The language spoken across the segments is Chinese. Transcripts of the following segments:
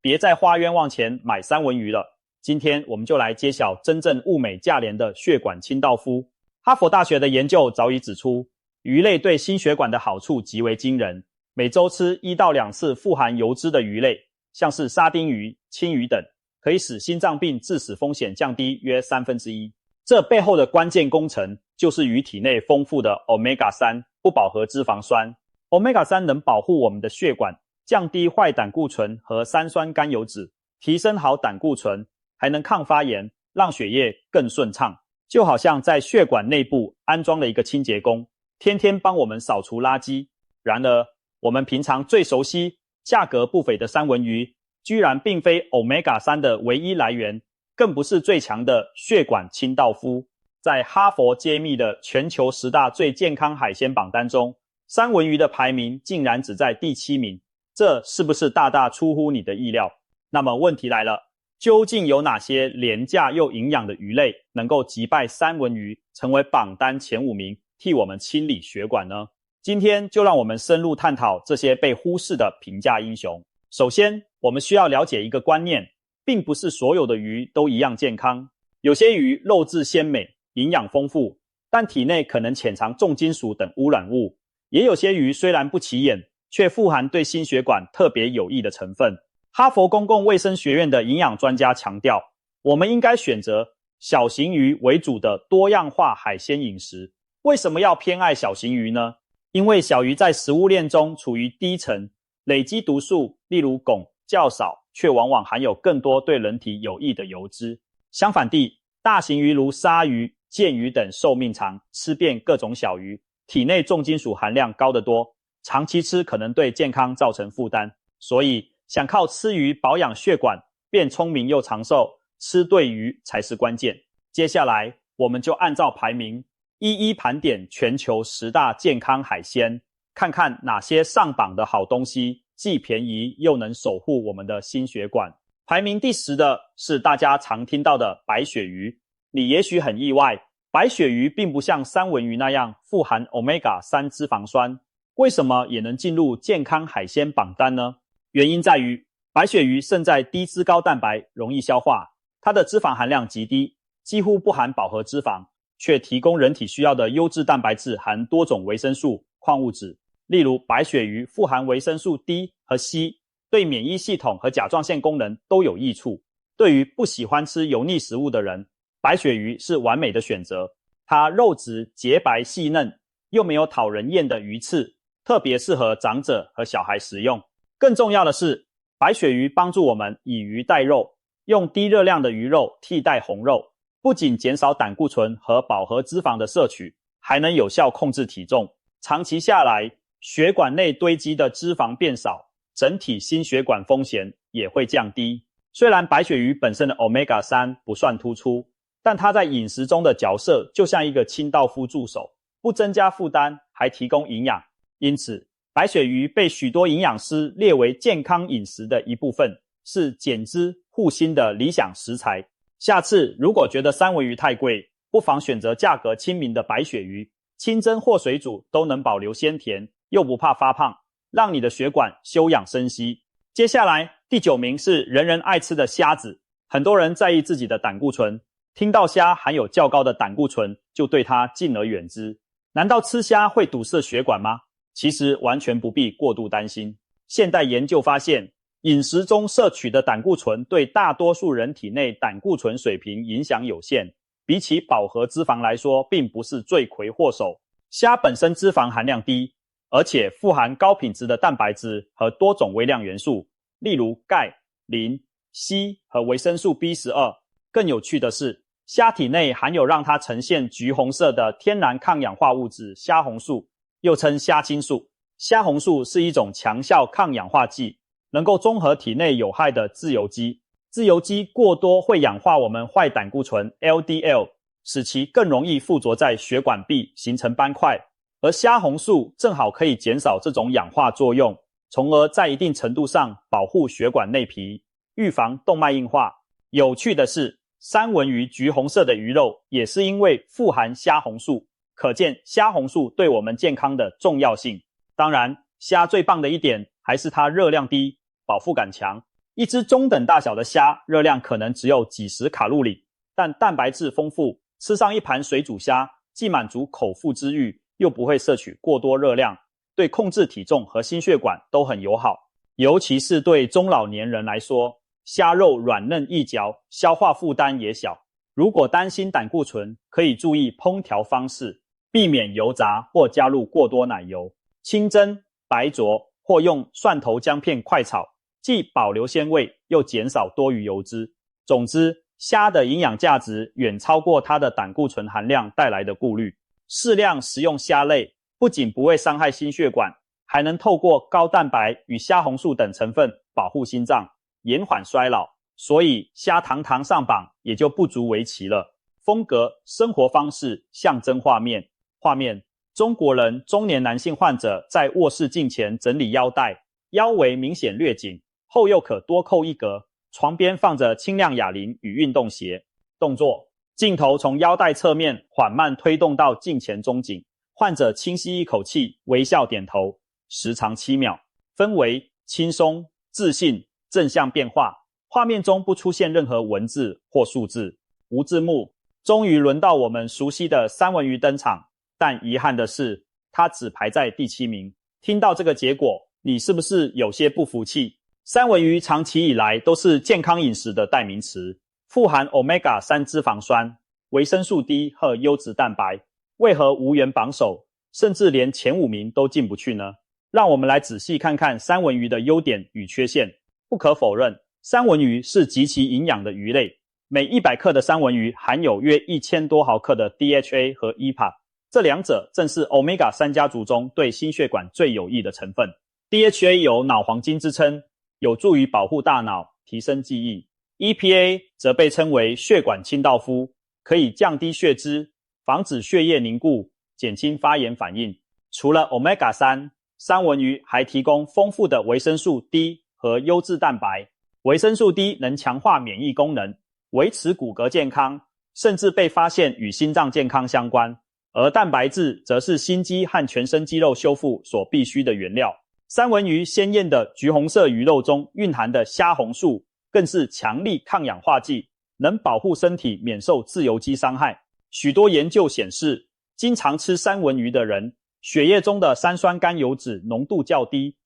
别在花冤枉钱买三文鱼了。今天我们就来揭晓真正物美价廉的血管清道夫。哈佛大学的研究早已指出，鱼类对心血管的好处极为惊人。每周吃1到2次富含油脂的鱼类，像是沙丁鱼、青鱼等，可以使心脏病致死风险降低约1/3。这背后的关键工程就是鱼体内丰富的 Omega-3 不饱和脂肪酸。Omega-3 能保护我们的血管，降低坏胆固醇和三酸甘油酯，提升好胆固醇，还能抗发炎，让血液更顺畅。就好像在血管内部安装了一个清洁工，天天帮我们扫除垃圾。然而，我们平常最熟悉、价格不菲的三文鱼，居然并非 Omega-3 的唯一来源，更不是最强的血管清道夫。在哈佛揭秘的全球10大最健康海鲜榜单中，三文鱼的排名竟然只在第7名，这是不是大大出乎你的意料？那么问题来了，究竟有哪些廉价又营养的鱼类能够击败三文鱼，成为榜单前5名，替我们清理血管呢？今天就让我们深入探讨这些被忽视的平价英雄。首先，我们需要了解一个观念，并不是所有的鱼都一样健康。有些鱼肉质鲜美，营养丰富，但体内可能潜藏重金属等污染物。也有些鱼虽然不起眼，却富含对心血管特别有益的成分。哈佛公共卫生学院的营养专家强调，我们应该选择小型鱼为主的多样化海鲜饮食。为什么要偏爱小型鱼呢？因为小鱼在食物链中处于低层，累积毒素，例如汞较少，却往往含有更多对人体有益的油脂。相反地，大型鱼如鲨鱼、剑鱼等寿命长，吃遍各种小鱼，体内重金属含量高得多，长期吃可能对健康造成负担。所以想靠吃鱼保养血管，变聪明又长寿，吃对鱼才是关键。接下来我们就按照排名一一盘点全球10大健康海鲜，看看哪些上榜的好东西既便宜又能守护我们的心血管。排名第10的是大家常听到的白鳕鱼。你也许很意外，白鳕鱼并不像三文鱼那样富含 Omega-3 脂肪酸，为什么也能进入健康海鲜榜单呢？原因在于白鳕鱼胜在低脂高蛋白，容易消化，它的脂肪含量极低，几乎不含饱和脂肪，却提供人体需要的优质蛋白质含多种维生素、矿物质。例如白鳕鱼富含维生素 D 和 C， 对免疫系统和甲状腺功能都有益处。对于不喜欢吃油腻食物的人，白鳕鱼是完美的选择。它肉质洁白细嫩，又没有讨人厌的鱼刺，特别适合长者和小孩食用。更重要的是，白鳕鱼帮助我们以鱼代肉，用低热量的鱼肉替代红肉，不仅减少胆固醇和饱和脂肪的摄取，还能有效控制体重。长期下来，血管内堆积的脂肪变少，整体心血管风险也会降低。虽然白鳕鱼本身的 Omega-3 不算突出，但它在饮食中的角色就像一个清道夫助手，不增加负担，还提供营养。因此，白鳕鱼被许多营养师列为健康饮食的一部分，是减脂护心的理想食材。下次如果觉得三文鱼太贵，不妨选择价格亲民的白鳕鱼，清蒸或水煮都能保留鲜甜，又不怕发胖，让你的血管休养生息。接下来第9名是人人爱吃的虾子。很多人在意自己的胆固醇，听到虾含有较高的胆固醇，就对它敬而远之。难道吃虾会堵塞血管吗？其实完全不必过度担心。现代研究发现，饮食中摄取的胆固醇对大多数人体内胆固醇水平影响有限，比起饱和脂肪来说，并不是罪魁祸首。虾本身脂肪含量低，而且富含高品质的蛋白质和多种微量元素，例如钙、磷、硒和维生素 B12。更有趣的是，虾体内含有让它呈现橘红色的天然抗氧化物质虾红素，又称虾青素。虾红素是一种强效抗氧化剂，能够中和体内有害的自由基。自由基过多会氧化我们坏胆固醇 LDL， 使其更容易附着在血管壁形成斑块，而虾红素正好可以减少这种氧化作用，从而在一定程度上保护血管内皮，预防动脉硬化。有趣的是，三文鱼橘红色的鱼肉也是因为富含虾红素，可见虾红素对我们健康的重要性。当然，虾最棒的一点还是它热量低，饱腹感强，一只中等大小的虾，热量可能只有几十卡路里，但蛋白质丰富，吃上一盘水煮虾，既满足口腹之欲，又不会摄取过多热量，对控制体重和心血管都很友好。尤其是对中老年人来说，虾肉软嫩易嚼，消化负担也小。如果担心胆固醇，可以注意烹调方式，避免油炸或加入过多奶油，清蒸、白灼或用蒜头姜片快炒，既保留鲜味，又减少多余油脂。总之，虾的营养价值远超过它的胆固醇含量带来的顾虑。适量食用虾类，不仅不会伤害心血管，还能透过高蛋白与虾红素等成分保护心脏，延缓衰老。所以虾堂堂上榜也就不足为奇了。风格、生活方式、象征画面。中国人中年男性患者在卧室镜前整理腰带，腰围明显略紧，后又可多扣一格，床边放着轻量哑铃与运动鞋。动作：镜头从腰带侧面缓慢推动到镜前中景，患者轻吸一口气，微笑点头，时长7秒。氛围：轻松、自信、正向变化。画面中不出现任何文字或数字，无字幕。终于轮到我们熟悉的三文鱼登场，但遗憾的是，它只排在第7名。听到这个结果，你是不是有些不服气？三文鱼长期以来都是健康饮食的代名词，富含 Omega-3 脂肪酸、维生素 D 和优质蛋白，为何无缘榜首，甚至连前5名都进不去呢？让我们来仔细看看三文鱼的优点与缺陷。不可否认，三文鱼是极其营养的鱼类，每100克的三文鱼含有约1000多毫克的 DHA 和 EPA， 这两者正是 Omega-3 家族中对心血管最有益的成分。DHA 有脑黄金之称，有助于保护大脑，提升记忆。EPA 则被称为血管清道夫，可以降低血脂，防止血液凝固，减轻发炎反应。除了 Omega-3， 三文鱼还提供丰富的维生素 D 和优质蛋白。维生素 D 能强化免疫功能，维持骨骼健康，甚至被发现与心脏健康相关。而蛋白质则是心肌和全身肌肉修复所必需的原料。三文鱼鲜艳的橘红色鱼肉中蕴含的虾红素，更是强力抗氧化剂，能保护身体免受自由基伤害。许多研究显示，经常吃三文鱼的人，血液中的三酸甘油酯浓度较低，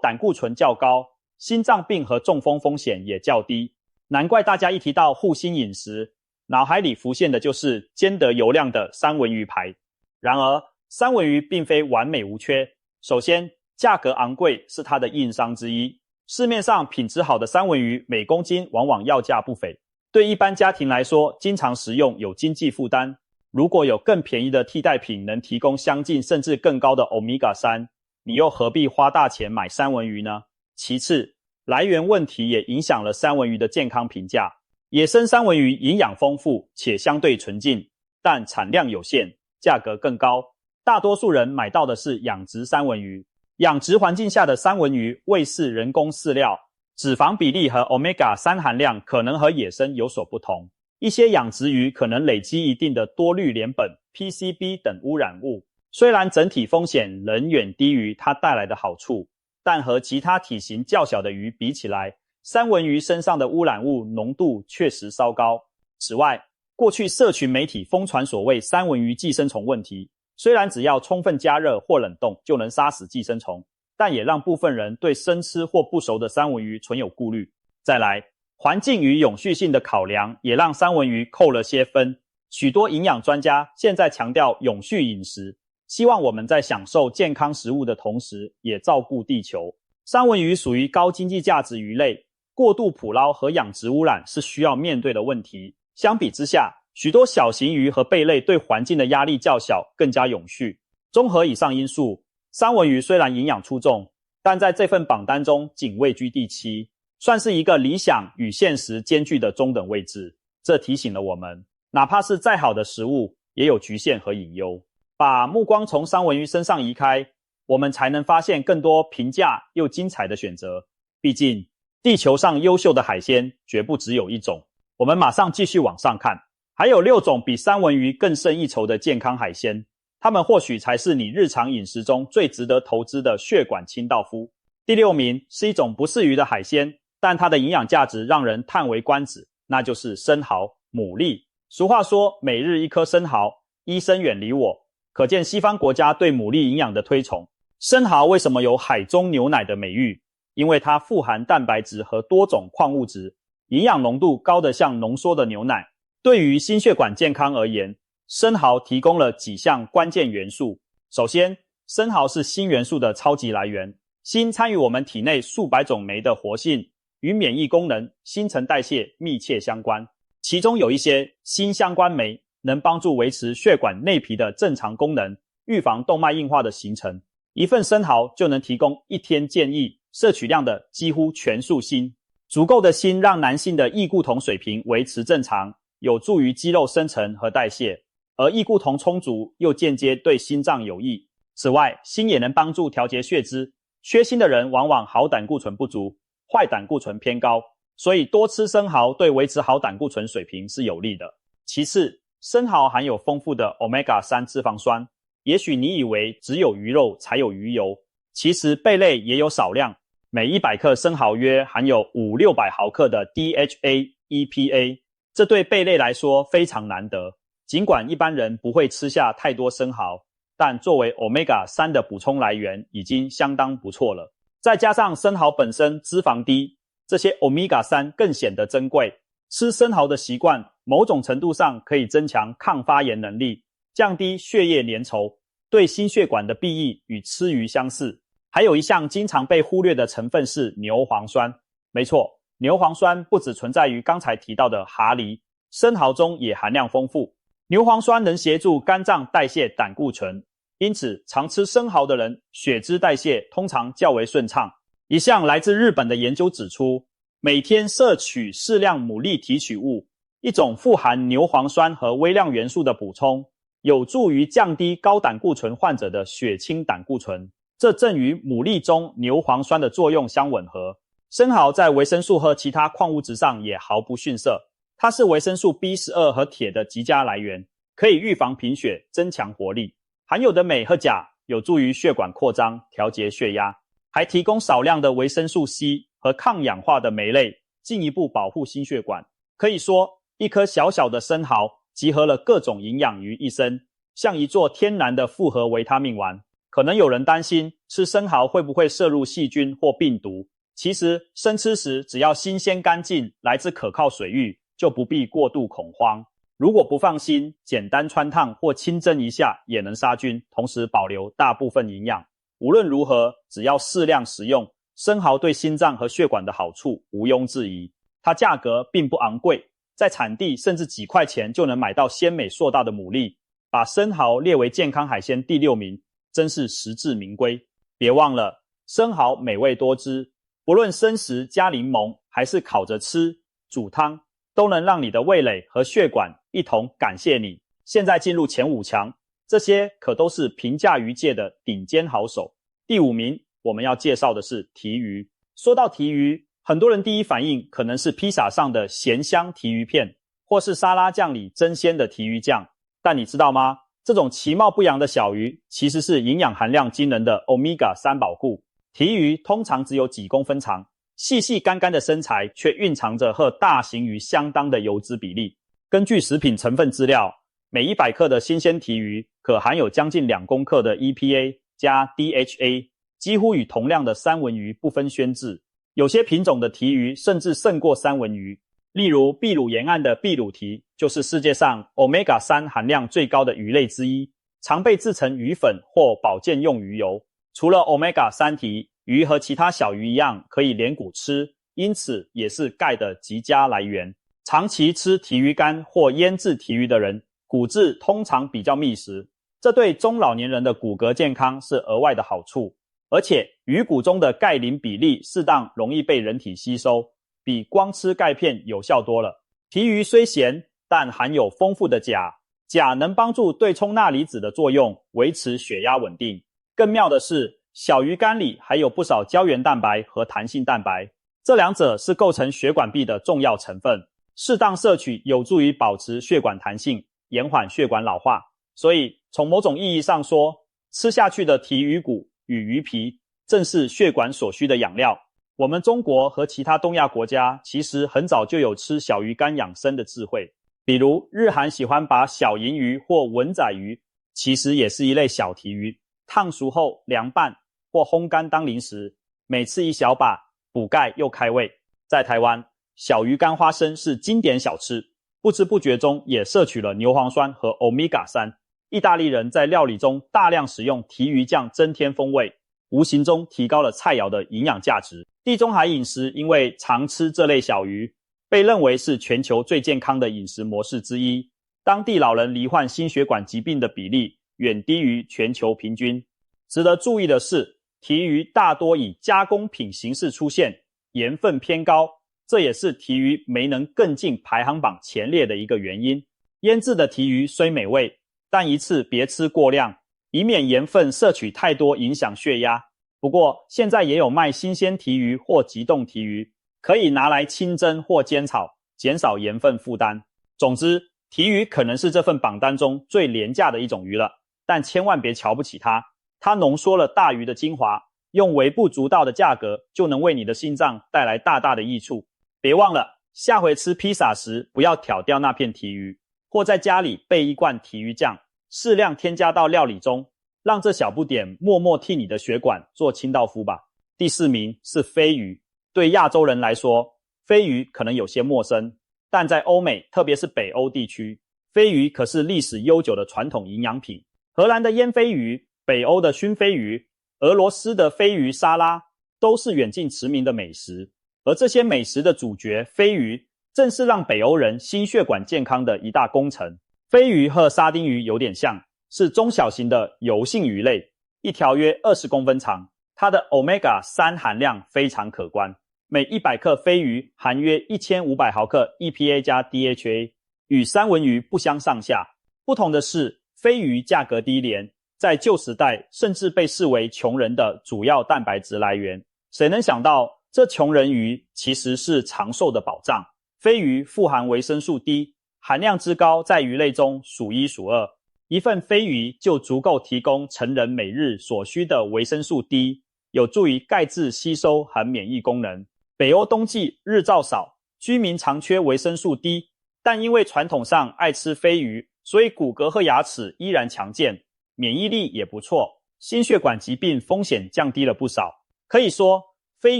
胆固醇较高，心脏病和中风风险也较低。难怪大家一提到护心饮食，脑海里浮现的就是兼得油量的三文鱼牌。然而，三文鱼并非完美无缺。首先，价格昂贵是它的硬伤之一。市面上品质好的三文鱼每公斤往往要价不菲，对一般家庭来说，经常食用有经济负担。如果有更便宜的替代品能提供相近甚至更高的 Omega-3， 你又何必花大钱买三文鱼呢？其次，来源问题也影响了三文鱼的健康评价。野生三文鱼营养丰富且相对纯净，但产量有限，价格更高。大多数人买到的是养殖三文鱼。养殖环境下的三文鱼喂饲人工饲料，脂肪比例和 Omega-3 含量可能和野生有所不同。一些养殖鱼可能累积一定的多氯联苯、PCB 等污染物，虽然整体风险仍远低于它带来的好处，但和其他体型较小的鱼比起来，三文鱼身上的污染物浓度确实稍高。此外，过去社群媒体疯传所谓三文鱼寄生虫问题，虽然只要充分加热或冷冻就能杀死寄生虫，但也让部分人对生吃或不熟的三文鱼存有顾虑。再来，环境与永续性的考量也让三文鱼扣了些分。许多营养专家现在强调永续饮食，希望我们在享受健康食物的同时，也照顾地球。三文鱼属于高经济价值鱼类，过度捕捞和养殖污染是需要面对的问题。相比之下，许多小型鱼和贝类对环境的压力较小，更加永续。综合以上因素，三文鱼虽然营养出众，但在这份榜单中仅位居第7，算是一个理想与现实兼具的中等位置。这提醒了我们，哪怕是再好的食物，也有局限和隐忧。把目光从三文鱼身上移开，我们才能发现更多平价又精彩的选择。毕竟，地球上优秀的海鲜绝不只有一种。我们马上继续往上看，还有6种比三文鱼更胜一筹的健康海鲜，它们或许才是你日常饮食中最值得投资的血管清道夫。第6名是一种不是鱼的海鲜，但它的营养价值让人叹为观止，那就是生蚝、牡蛎。俗话说每日一颗生蚝，医生远离我，可见西方国家对牡蛎营养的推崇。生蚝为什么有海中牛奶的美誉？因为它富含蛋白质和多种矿物质，营养浓度高得像浓缩的牛奶。对于心血管健康而言，生蚝提供了几项关键元素。首先，生蚝是锌元素的超级来源。锌参与我们体内数百种酶的活性，与免疫功能、新陈代谢密切相关。其中有一些锌相关酶能帮助维持血管内皮的正常功能，预防动脉硬化的形成。一份生蚝就能提供一天建议摄取量的几乎全数锌。足够的锌让男性的异固酮水平维持正常，有助于肌肉生成和代谢，而异固酮充足又间接对心脏有益。此外，锌也能帮助调节血脂，缺锌的人往往好胆固醇不足，坏胆固醇偏高，所以多吃生蚝对维持好胆固醇水平是有利的。其次，生蚝含有丰富的 Omega-3 脂肪酸。也许你以为只有鱼肉才有鱼油，其实贝类也有少量，每100克生蚝约含有500-600毫克的 DHA、EPA， 这对贝类来说非常难得。尽管一般人不会吃下太多生蚝，但作为 Omega-3 的补充来源已经相当不错了。再加上生蚝本身脂肪低，这些 Omega-3 更显得珍贵。吃生蚝的习惯某种程度上可以增强抗发炎能力，降低血液粘稠，对心血管的裨益与吃鱼相似。还有一项经常被忽略的成分是牛磺酸。没错，牛磺酸不只存在于刚才提到的蛤蜊，生蚝中也含量丰富。牛磺酸能协助肝脏代谢胆固醇，因此常吃生蚝的人血脂代谢通常较为顺畅。一项来自日本的研究指出，每天摄取适量牡蛎提取物，一种富含牛磺酸和微量元素的补充，有助于降低高胆固醇患者的血清胆固醇，这正与牡蛎中牛磺酸的作用相吻合。生蚝在维生素和其他矿物质上也毫不逊色，它是维生素 B12 和铁的极佳来源，可以预防贫血，增强活力。含有的镁和钾有助于血管扩张，调节血压，还提供少量的维生素 C 和抗氧化的酶类，进一步保护心血管。可以说，一颗小小的生蚝集合了各种营养于一身，像一座天然的复合维他命丸。可能有人担心吃生蚝会不会摄入细菌或病毒，其实生吃时只要新鲜干净，来自可靠水域，就不必过度恐慌。如果不放心，简单汆烫或清蒸一下也能杀菌，同时保留大部分营养。无论如何，只要适量食用，生蚝对心脏和血管的好处毋庸置疑。它价格并不昂贵，在产地甚至几块钱就能买到鲜美硕大的牡蛎，把生蚝列为健康海鲜第6名，真是实至名归。别忘了，生蚝美味多汁，不论生食加柠檬，还是烤着吃、煮汤，都能让你的味蕾和血管一同感谢你。现在进入前5强，这些可都是评价鱼界的顶尖好手。第5名，我们要介绍的是提鱼。说到提鱼，很多人第一反应可能是披萨上的咸香提鱼片，或是沙拉酱里争鲜的提鱼酱。但你知道吗？这种其貌不扬的小鱼，其实是营养含量惊人的 Omega-3 宝库。提鱼通常只有几公分长，细细干干的身材却蕴藏着和大型鱼相当的油脂比例。根据食品成分资料，每100克的新鲜提鱼可含有将近2公克的 EPA 加 DHA， 几乎与同量的三文鱼不分轩轾。有些品种的提鱼甚至胜过三文鱼，例如秘鲁沿岸的秘鲁提就是世界上 Omega-3 含量最高的鱼类之一，常被制成鱼粉或保健用鱼油。除了 Omega-3 提，鱼和其他小鱼一样可以连骨吃，因此也是钙的极佳来源。长期吃提鱼干或腌制提鱼的人，骨质通常比较密实，这对中老年人的骨骼健康是额外的好处。而且鱼骨中的钙磷比例适当，容易被人体吸收，比光吃钙片有效多了。提鱼虽咸，但含有丰富的钾，钾能帮助对冲钠离子的作用，维持血压稳定。更妙的是，小鱼干里还有不少胶原蛋白和弹性蛋白，这两者是构成血管壁的重要成分。适当摄取有助于保持血管弹性，延缓血管老化。所以从某种意义上说，吃下去的提鱼骨与鱼皮正是血管所需的养料。我们中国和其他东亚国家其实很早就有吃小鱼干养生的智慧，比如日韩喜欢把小银鱼或文仔鱼，其实也是一类小提鱼，烫熟后凉拌或烘干当零食，每次一小把，补钙又开胃。在台湾，小鱼干花生是经典小吃，不知不觉中也摄取了牛磺酸和 Omega-3。意大利人在料理中大量使用提鱼酱增添风味，无形中提高了菜肴的营养价值。地中海饮食因为常吃这类小鱼，被认为是全球最健康的饮食模式之一。当地老人罹患心血管疾病的比例远低于全球平均。值得注意的是，提鱼大多以加工品形式出现，盐分偏高，这也是提鱼没能更进排行榜前列的一个原因。腌制的提鱼虽美味，但一次别吃过量，以免盐分摄取太多影响血压。不过现在也有卖新鲜提鱼或急冻提鱼，可以拿来清蒸或煎炒，减少盐分负担。总之，提鱼可能是这份榜单中最廉价的一种鱼了，但千万别瞧不起它。它浓缩了大鱼的精华，用微不足道的价格就能为你的心脏带来大大的益处。别忘了，下回吃披萨时不要挑掉那片提鱼，或在家里备一罐提鱼酱，适量添加到料理中，让这小不点默默替你的血管做清道夫吧。第4名是飞鱼。对亚洲人来说，飞鱼可能有些陌生，但在欧美，特别是北欧地区，飞鱼可是历史悠久的传统营养品。荷兰的腌飞鱼，北欧的熏飞鱼，俄罗斯的飞鱼沙拉，都是远近驰名的美食。而这些美食的主角飞鱼，正是让北欧人心血管健康的一大功臣。飞鱼和沙丁鱼有点像，是中小型的油性鱼类，一条约20公分长，它的 Omega-3 含量非常可观，每100克飞鱼含约1500毫克 EPA 加 DHA， 与三文鱼不相上下。不同的是，飞鱼价格低廉，在旧时代甚至被视为穷人的主要蛋白质来源。谁能想到，这穷人鱼其实是长寿的保障。飞鱼富含维生素 D， 含量之高在鱼类中数一数二。一份飞鱼就足够提供成人每日所需的维生素 D， 有助于钙质吸收和免疫功能。北欧冬季日照少，居民常缺维生素 D， 但因为传统上爱吃飞鱼，所以骨骼和牙齿依然强健，免疫力也不错，心血管疾病风险降低了不少。可以说，飞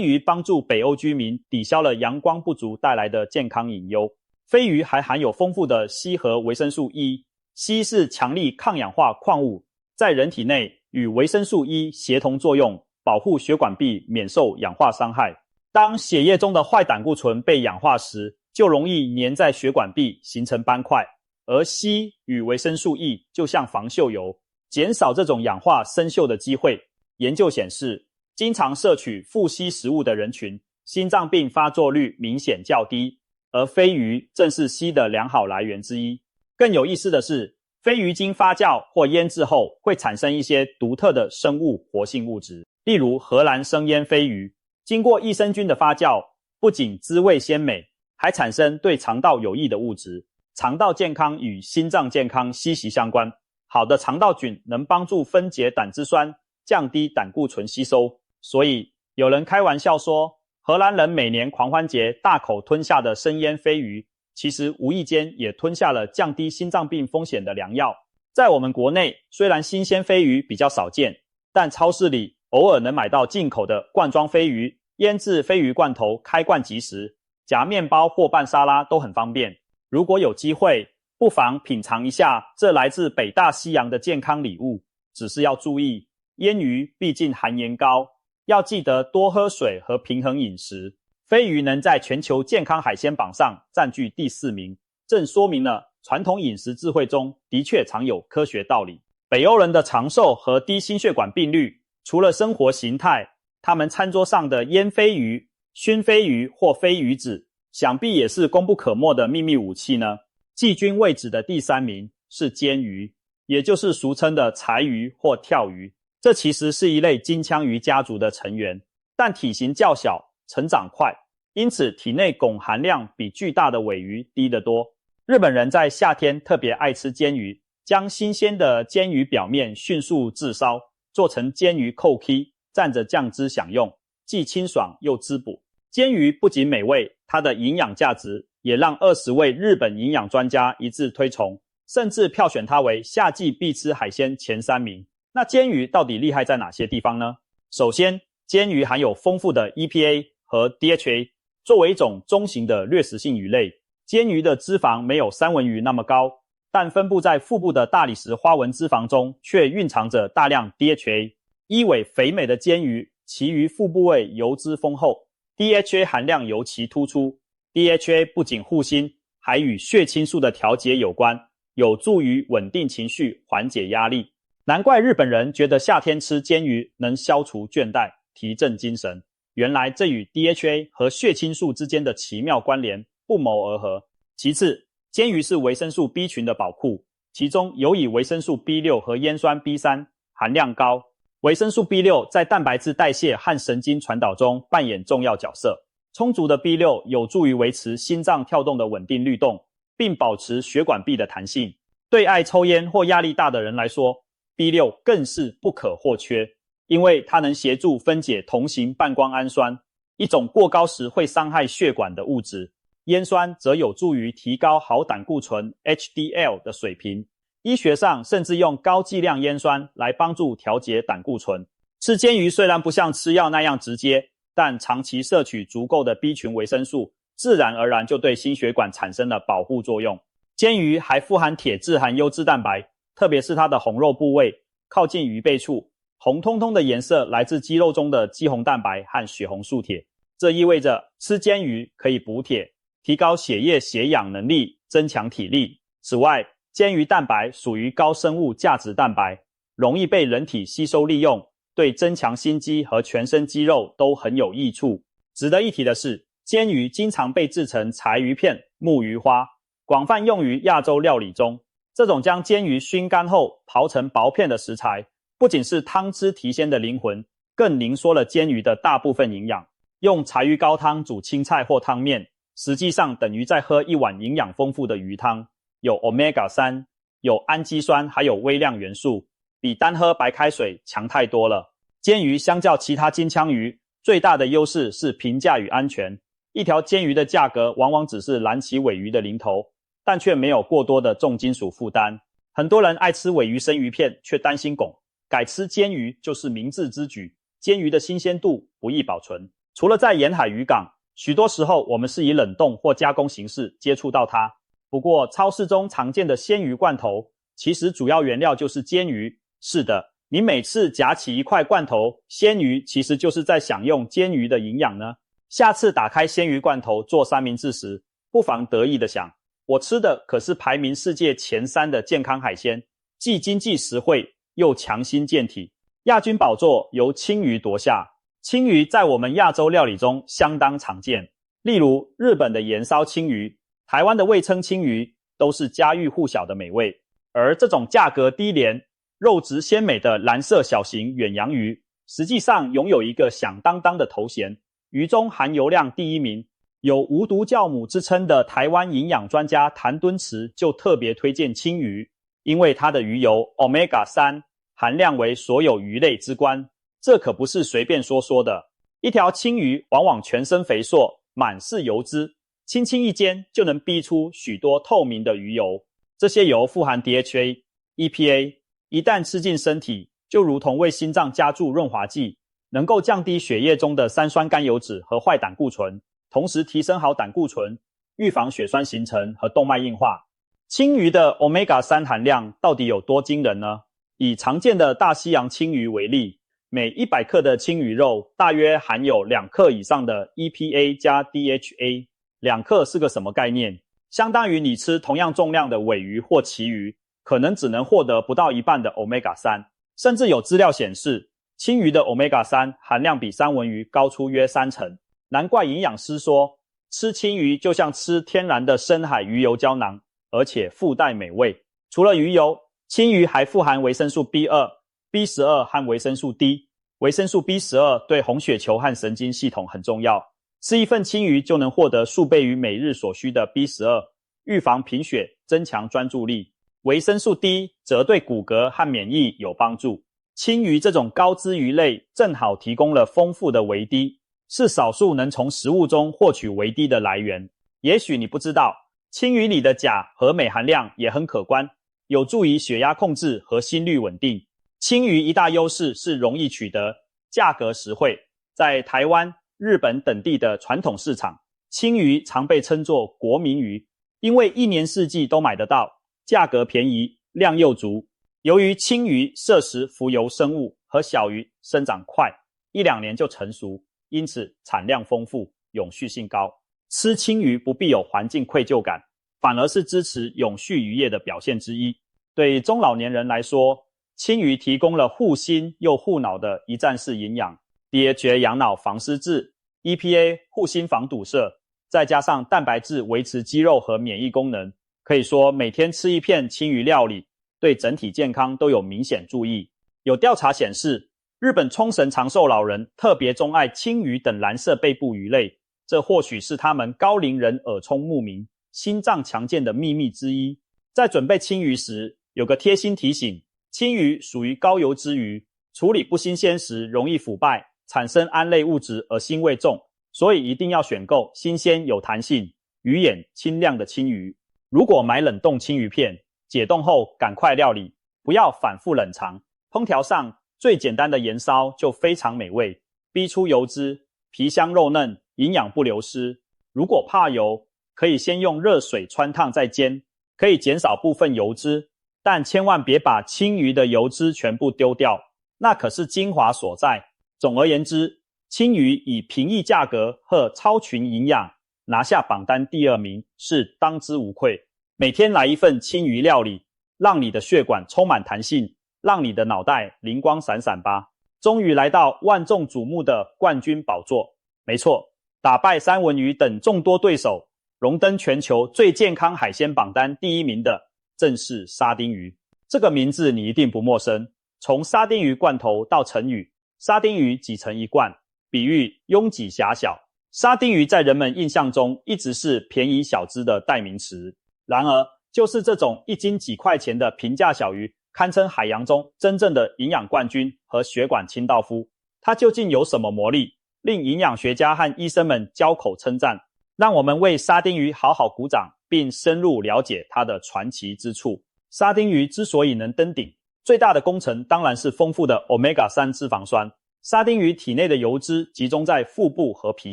鱼帮助北欧居民抵消了阳光不足带来的健康隐忧。飞鱼还含有丰富的硒和维生素 E， 硒是强力抗氧化矿物，在人体内与维生素 E 协同作用，保护血管壁免受氧化伤害。当血液中的坏胆固醇被氧化时，就容易粘在血管壁形成斑块，而硒与维生素 E 就像防锈油，减少这种氧化生锈的机会。研究显示，经常摄取富硒食物的人群，心脏病发作率明显较低，而飞鱼正是硒的良好来源之一。更有意思的是，飞鱼经发酵或腌制后会产生一些独特的生物活性物质，例如荷兰生腌飞鱼，经过益生菌的发酵，不仅滋味鲜美，还产生对肠道有益的物质。肠道健康与心脏健康息息相关，好的肠道菌能帮助分解胆汁酸，降低胆固醇吸收。所以有人开玩笑说，荷兰人每年狂欢节大口吞下的生腌飞鱼，其实无意间也吞下了降低心脏病风险的良药。在我们国内，虽然新鲜飞鱼比较少见，但超市里偶尔能买到进口的罐装飞鱼、腌制飞鱼罐头，开罐即食，夹面包或拌沙拉都很方便。如果有机会，不妨品尝一下这来自北大西洋的健康礼物。只是要注意，腌鱼毕竟含盐高，要记得多喝水和平衡饮食。飞鱼能在全球健康海鲜榜上占据第4名，正说明了传统饮食智慧中的确常有科学道理。北欧人的长寿和低心血管病率，除了生活形态，他们餐桌上的腌飞鱼、熏飞鱼或飞鱼子，想必也是功不可没的秘密武器呢。季军位置的第3名是煎鱼，也就是俗称的柴鱼或跳鱼。这其实是一类金枪鱼家族的成员，但体型较小，成长快，因此体内汞含量比巨大的尾鱼低得多。日本人在夏天特别爱吃煎鱼，将新鲜的煎鱼表面迅速炙烧，做成煎鱼扣 K， 蘸着酱汁享用。既清爽又滋补。煎鱼不仅美味，它的营养价值也让20位日本营养专家一致推崇，甚至票选它为夏季必吃海鲜前3名。那煎鱼到底厉害在哪些地方呢？首先，煎鱼含有丰富的 EPA 和 DHA， 作为一种中型的掠食性鱼类，煎鱼的脂肪没有三文鱼那么高，但分布在腹部的大理石花纹脂肪中却蕴藏着大量 DHA。一尾肥美的煎鱼，其余腹部位油脂丰厚， DHA 含量尤其突出。 DHA 不仅护心，还与血清素的调节有关，有助于稳定情绪，缓解压力。难怪日本人觉得夏天吃煎鱼能消除倦怠，提振精神。原来这与 DHA 和血清素之间的奇妙关联不谋而合。其次，煎鱼是维生素 B 群的宝库，其中尤以维生素 B6 和烟酸 B3 含量高。维生素 B6 在蛋白质代谢和神经传导中扮演重要角色。充足的 B6 有助于维持心脏跳动的稳定律动，并保持血管壁的弹性。对爱抽烟或压力大的人来说， B6 更是不可或缺，因为它能协助分解同型半胱氨酸，一种过高时会伤害血管的物质。烟酸则有助于提高好胆固醇 HDL 的水平，医学上甚至用高剂量烟酸来帮助调节胆固醇。吃煎鱼虽然不像吃药那样直接，但长期摄取足够的 B 群维生素，自然而然就对心血管产生了保护作用。煎鱼还富含铁质和优质蛋白，特别是它的红肉部位，靠近鱼背处，红彤彤的颜色来自肌肉中的肌红蛋白和血红素铁。这意味着吃煎鱼可以补铁，提高血液血氧能力，增强体力。此外，煎鱼蛋白属于高生物价值蛋白，容易被人体吸收利用，对增强心肌和全身肌肉都很有益处。值得一提的是，煎鱼经常被制成柴鱼片、木鱼花，广泛用于亚洲料理中。这种将煎鱼熏干后刨成薄片的食材，不仅是汤汁提鲜的灵魂，更凝缩了煎鱼的大部分营养。用柴鱼高汤煮青菜或汤面，实际上等于在喝一碗营养丰富的鱼汤，有 Omega-3， 有氨基酸，还有微量元素，比单喝白开水强太多了。煎鱼相较其他金枪鱼，最大的优势是平价与安全。一条煎鱼的价格往往只是蓝鳍尾鱼的零头，但却没有过多的重金属负担。很多人爱吃尾鱼生鱼片，却担心汞，改吃煎鱼就是明智之举。煎鱼的新鲜度不易保存，除了在沿海渔港，许多时候我们是以冷冻或加工形式接触到它。不过超市中常见的鲜鱼罐头，其实主要原料就是煎鱼。是的，你每次夹起一块罐头，鲜鱼其实就是在享用煎鱼的营养呢。下次打开鲜鱼罐头做三明治时，不妨得意地想，我吃的可是排名世界前3的健康海鲜，既经济实惠又强心健体。亚军宝座由青鱼夺下。青鱼在我们亚洲料理中相当常见，例如日本的盐烧青鱼，台湾的味噌青鱼，都是家喻户晓的美味。而这种价格低廉、肉质鲜美的蓝色小型远洋鱼，实际上拥有一个响当当的头衔，鱼中含油量第1名。有无毒教母之称的台湾营养专家谭敦慈就特别推荐青鱼，因为它的鱼油 Omega-3 含量为所有鱼类之冠。这可不是随便说说的。一条青鱼往往全身肥硕，满是油脂，轻轻一煎就能逼出许多透明的鱼油。这些油富含 DHA、EPA， 一旦吃进身体，就如同为心脏加注润滑剂，能够降低血液中的三酸甘油酯和坏胆固醇，同时提升好胆固醇，预防血栓形成和动脉硬化。青鱼的 Omega-3 含量到底有多惊人呢？以常见的大西洋青鱼为例，每100克的青鱼肉大约含有2克以上的 EPA 加 DHA。 2克是个什么概念？相当于你吃同样重量的鲔鱼或旗鱼，可能只能获得不到一半的 Omega-3。 甚至有资料显示，青鱼的 Omega-3 含量比三文鱼高出约3成。难怪营养师说，吃青鱼就像吃天然的深海鱼油胶囊，而且附带美味。除了鱼油，青鱼还富含维生素 B2、B12 和维生素 D。 维生素 B12 对红血球和神经系统很重要，吃一份青鱼就能获得数倍于每日所需的 B12， 预防贫血，增强专注力。维生素 D 则对骨骼和免疫有帮助。青鱼这种高脂鱼类正好提供了丰富的维 D，是少数能从食物中获取微滴的来源。也许你不知道，青鱼里的钾和镁含量也很可观，有助于血压控制和心率稳定。青鱼一大优势是容易取得，价格实惠。在台湾、日本等地的传统市场，青鱼常被称作国民鱼，因为一年四季都买得到，价格便宜，量又足。由于青鱼摄食浮游生物和小鱼生长快，1-2年就成熟，因此产量丰富，永续性高。吃青鱼不必有环境愧疚感，反而是支持永续渔业的表现之一。对中老年人来说，青鱼提供了护心又护脑的一站式营养， DHA 养脑防失智， EPA 护心防堵塞，再加上蛋白质维持肌肉和免疫功能，可以说每天吃一片青鱼料理，对整体健康都有明显注意。有调查显示，日本冲绳长寿老人特别钟爱青鱼等蓝色背部鱼类，这或许是他们高龄人耳聪目明、心脏强健的秘密之一。在准备青鱼时，有个贴心提醒，青鱼属于高油脂鱼，处理不新鲜时容易腐败，产生胺类物质而腥味重，所以一定要选购新鲜有弹性、鱼眼清亮的青鱼。如果买冷冻青鱼片，解冻后赶快料理，不要反复冷藏。烹调上最简单的盐烧就非常美味，逼出油脂，皮香肉嫩，营养不流失。如果怕油，可以先用热水汆烫再煎，可以减少部分油脂，但千万别把青鱼的油脂全部丢掉，那可是精华所在。总而言之，青鱼以平易价格和超群营养拿下榜单第2名是当之无愧。每天来一份青鱼料理，让你的血管充满弹性，让你的脑袋灵光闪闪吧。终于来到万众瞩目的冠军宝座。没错，打败三文鱼等众多对手，荣登全球最健康海鲜榜单第1名的正是沙丁鱼。这个名字你一定不陌生，从沙丁鱼罐头到成语沙丁鱼挤成一罐，比喻拥挤狭小。沙丁鱼在人们印象中一直是便宜小只的代名词，然而就是这种1斤几块钱的平价小鱼，堪称海洋中真正的营养冠军和血管清道夫。它究竟有什么魔力，令营养学家和医生们交口称赞？让我们为沙丁鱼好好鼓掌，并深入了解它的传奇之处。沙丁鱼之所以能登顶，最大的功臣当然是丰富的 Omega-3 脂肪酸。沙丁鱼体内的油脂集中在腹部和皮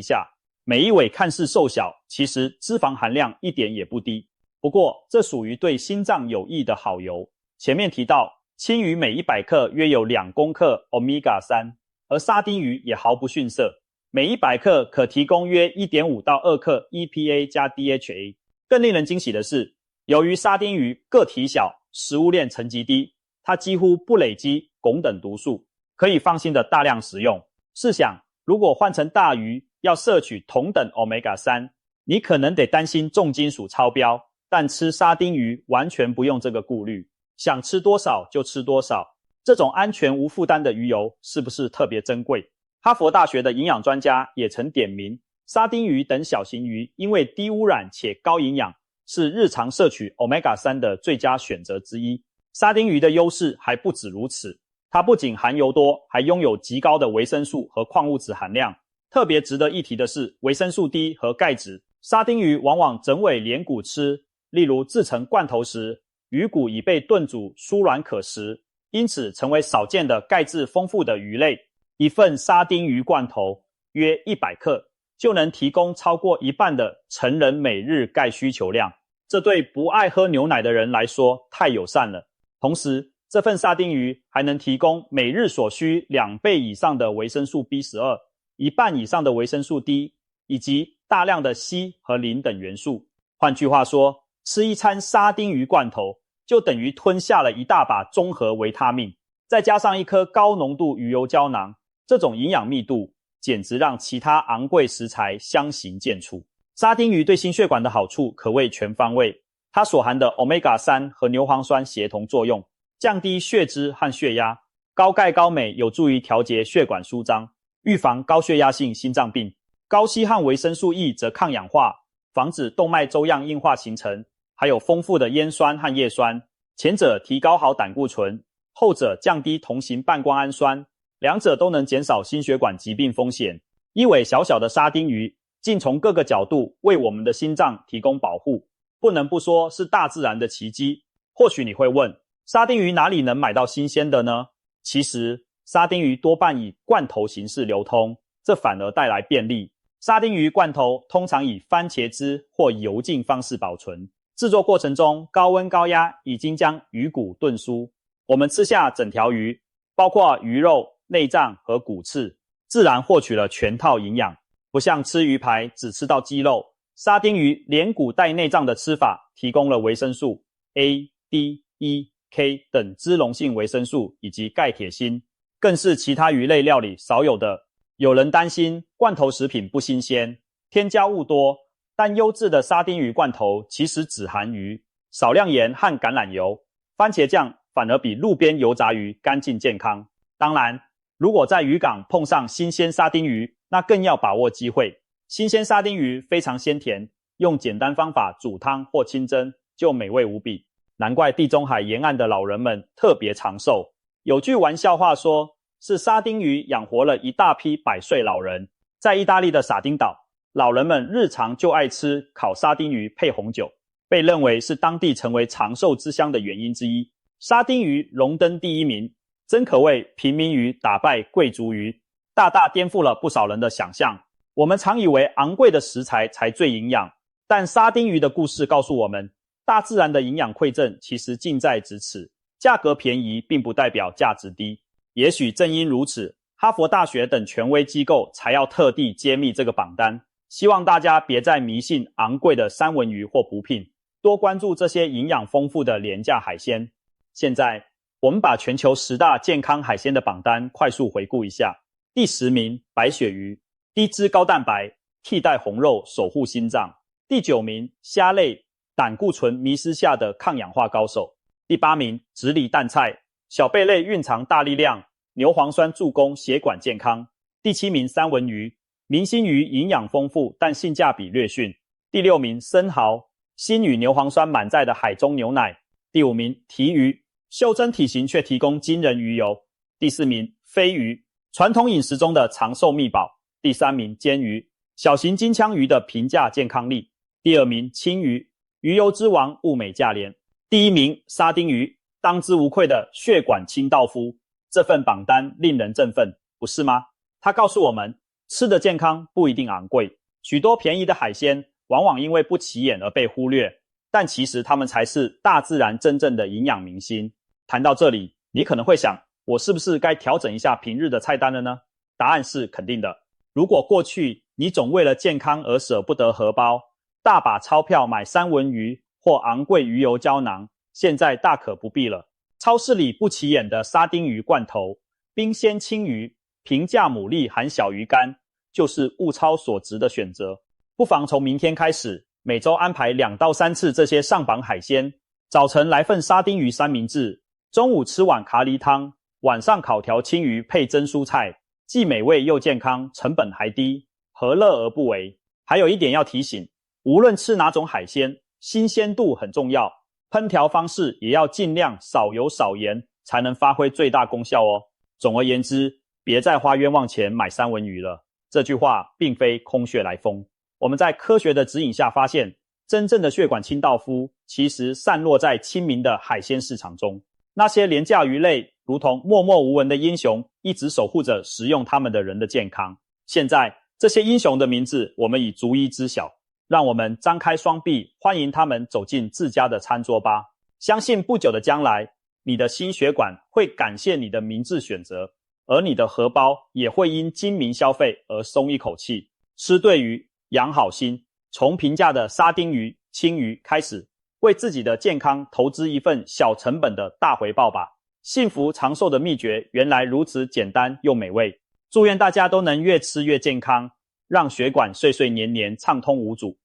下，每一尾看似瘦小，其实脂肪含量一点也不低。不过这属于对心脏有益的好油。前面提到，青鱼每100克约有2公克 Omega-3， 而沙丁鱼也毫不逊色，每100克可提供约 1.5 到2克 EPA 加 DHA。 更令人惊喜的是，由于沙丁鱼个体小，食物链层级低，它几乎不累积汞等毒素，可以放心的大量食用。试想，如果换成大鱼，要摄取同等 Omega-3， 你可能得担心重金属超标，但吃沙丁鱼完全不用这个顾虑，想吃多少就吃多少。这种安全无负担的鱼油是不是特别珍贵？哈佛大学的营养专家也曾点名，沙丁鱼等小型鱼因为低污染且高营养，是日常摄取 Omega-3 的最佳选择之一。沙丁鱼的优势还不止如此，它不仅含油多，还拥有极高的维生素和矿物质含量。特别值得一提的是维生素 D 和钙质。沙丁鱼往往整尾连骨吃，例如制成罐头时，鱼骨已被炖煮酥软可食，因此成为少见的钙质丰富的鱼类。一份沙丁鱼罐头约100克，就能提供超过1半的成人每日钙需求量，这对不爱喝牛奶的人来说太友善了。同时，这份沙丁鱼还能提供每日所需2倍以上的维生素 B12， 1半以上的维生素 D， 以及大量的硒和磷等元素。换句话说，吃一餐沙丁鱼罐头，就等于吞下了一大把综合维他命，再加上一颗高浓度鱼油胶囊，这种营养密度简直让其他昂贵食材相形见绌。沙丁鱼对心血管的好处可谓全方位，它所含的 Omega-3 和牛磺酸协同作用，降低血脂和血压。高钙高镁有助于调节血管舒张，预防高血压性心脏病。高硒和维生素 E 则抗氧化，防止动脉粥样硬化形成。还有丰富的烟酸和叶酸，前者提高好胆固醇，后者降低同型半胱氨酸，两者都能减少心血管疾病风险。一尾小小的沙丁鱼竟从各个角度为我们的心脏提供保护，不能不说是大自然的奇迹。或许你会问，沙丁鱼哪里能买到新鲜的呢？其实沙丁鱼多半以罐头形式流通，这反而带来便利。沙丁鱼罐头通常以番茄汁或油浸方式保存，制作过程中高温高压已经将鱼骨炖酥。我们吃下整条鱼，包括鱼肉、内脏和骨刺，自然获取了全套营养。不像吃鱼排只吃到肌肉，沙丁鱼连骨带内脏的吃法提供了维生素 A、D、E、K 等脂溶性维生素以及钙铁锌，更是其他鱼类料理少有的。有人担心罐头食品不新鲜，添加物多，但优质的沙丁鱼罐头其实只含鱼，少量盐和橄榄油，番茄酱反而比路边油炸鱼干净健康。当然，如果在渔港碰上新鲜沙丁鱼，那更要把握机会。新鲜沙丁鱼非常鲜甜，用简单方法煮汤或清蒸就美味无比。难怪地中海沿岸的老人们特别长寿。有句玩笑话说，是沙丁鱼养活了一大批100岁老人。在意大利的撒丁岛，老人们日常就爱吃烤沙丁鱼配红酒，被认为是当地成为长寿之乡的原因之一。沙丁鱼荣登第一名，真可谓平民鱼打败贵族鱼，大大颠覆了不少人的想象。我们常以为昂贵的食材才最营养，但沙丁鱼的故事告诉我们，大自然的营养馈赠其实近在咫尺，价格便宜并不代表价值低。也许正因如此，哈佛大学等权威机构才要特地揭秘这个榜单，希望大家别再迷信昂贵的三文鱼或补品，多关注这些营养丰富的廉价海鲜。现在我们把全球10大健康海鲜的榜单快速回顾一下。第10名，白鳕鱼，低脂高蛋白，替代红肉，守护心脏。第9名，虾类，胆固醇迷失下的抗氧化高手。第8名，直梨淡菜，小贝类蕴藏大力量，牛磺酸助攻血管健康。第7名，三文鱼，明星鱼营养丰富，但性价比略逊。第6名，生蚝，锌与牛磺酸满载的海中牛奶。第5名，鲫鱼，袖珍体型却提供惊人鱼油。第4名，飞鱼，传统饮食中的长寿秘宝。第3名，煎鱼，小型金枪鱼的平价健康力。第2名，青鱼，鱼油之王，物美价廉。第1名，沙丁鱼，当之无愧的血管清道夫。这份榜单令人振奋，不是吗？它告诉我们，吃的健康不一定昂贵，许多便宜的海鲜往往因为不起眼而被忽略，但其实它们才是大自然真正的营养明星。谈到这里，你可能会想，我是不是该调整一下平日的菜单了呢？答案是肯定的。如果过去你总为了健康而舍不得荷包，大把钞票买三文鱼或昂贵鱼油胶囊，现在大可不必了。超市里不起眼的沙丁鱼罐头、冰鲜青鱼、平价牡蛎含小鱼干，就是物超所值的选择。不妨从明天开始，每周安排2到3次这些上榜海鲜。早晨来份沙丁鱼三明治，中午吃碗咖喱汤，晚上烤条青鱼配蒸蔬菜，既美味又健康，成本还低，何乐而不为？还有一点要提醒，无论吃哪种海鲜，新鲜度很重要，烹调方式也要尽量少油少盐，才能发挥最大功效哦。总而言之，别再花冤枉钱买三文鱼了。这句话并非空穴来风。我们在科学的指引下发现，真正的血管清道夫其实散落在亲民的海鲜市场中。那些廉价鱼类如同默默无闻的英雄，一直守护着食用它们的人的健康。现在这些英雄的名字我们已逐一知晓，让我们张开双臂，欢迎他们走进自家的餐桌吧。相信不久的将来，你的心血管会感谢你的明智选择，而你的荷包也会因精明消费而松一口气。吃对鱼，养好心，从平价的沙丁鱼、青鱼开始，为自己的健康投资一份小成本的大回报吧。幸福长寿的秘诀原来如此简单又美味。祝愿大家都能越吃越健康，让血管岁岁年年畅通无阻。